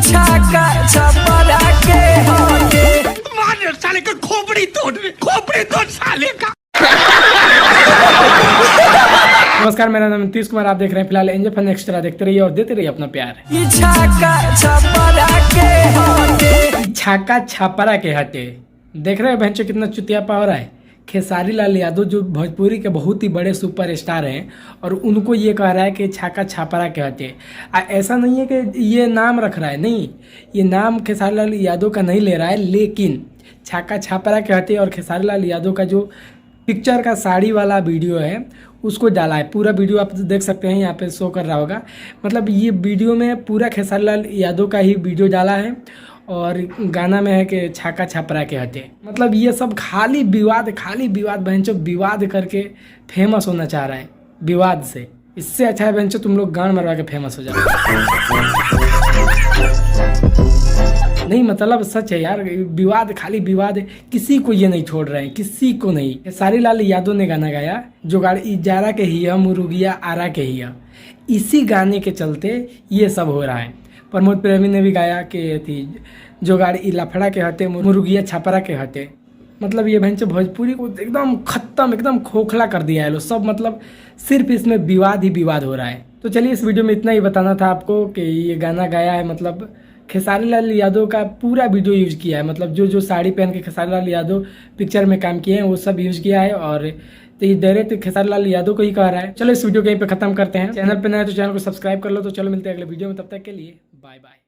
छाका छपरा के होते। मार साले का खोपड़ी तोड़ साले का। नमस्कार, मेरा नाम नीतीश कुमार। आप देख रहे हैं फिलहाल एंजल फन एक्स्ट्रा। देखते रहिए और देते रहिए अपना प्यार। छाका छपरा के होते। छाका छापरा के हटे। देख रहे हैं बहनचों कितना चुतिया पावर है। खेसारी लाल यादव जो भोजपुरी के बहुत ही बड़े सुपरस्टार हैं और उनको ये कह रहा है कि छाका छापरा के हटे। ऐसा नहीं है कि ये नाम रख रहा है, नहीं, ये नाम खेसारी लाल यादव का नहीं ले रहा है, लेकिन छाका छापरा के हटे और खेसारी लाल यादव का जो पिक्चर का साड़ी वाला वीडियो है उसको डाला है। पूरा वीडियो आप देख सकते हैं, यहाँ पे शो कर रहा होगा। मतलब ये वीडियो में पूरा खेसारी लाल यादव का ही वीडियो डाला है और गाना में है कि छाका छापरा के हटे। मतलब ये सब खाली विवाद बहनचोद विवाद करके फेमस होना चाह रहा है विवाद से। इससे अच्छा है बहनचोद तुम लोग गान मरवा के फेमस हो जाओ। नहीं, मतलब सच है यार, विवाद खाली विवाद है। किसी को ये नहीं छोड़ रहे हैं, किसी को नहीं। खेसारी लाल यादव ने गाना गाया जोगाड़ इजारा के हिया मुर्गिया आरा के हिया। इसी गाने के चलते ये सब हो रहा है। प्रमोद प्रेमी ने भी गाया कि थी जोगाड़ लफड़ा के हटे मुर्गिया छपरा के हटे। मतलब ये भैंस भोजपुरी को एकदम खत्म, एकदम खोखला कर दिया है लोग सब। मतलब सिर्फ इसमें विवाद ही विवाद हो रहा है। तो चलिए, इस वीडियो में इतना ही बताना था आपको कि ये गाना गाया है। मतलब खेसारी लाल यादव का पूरा वीडियो यूज किया है। मतलब जो साड़ी पहन के खेसारी लाल यादव पिक्चर में काम किए हैं वो सब यूज किया है। और तो ये डायरेक्ट खेसारी लाल यादव को ही कह रहा है। चलो इस वीडियो को यहीं पे खत्म करते हैं। चैनल पे नए तो चैनल को सब्सक्राइब कर लो। तो चलो मिलते हैं अगले वीडियो में, तब तक के लिए बाय बाय।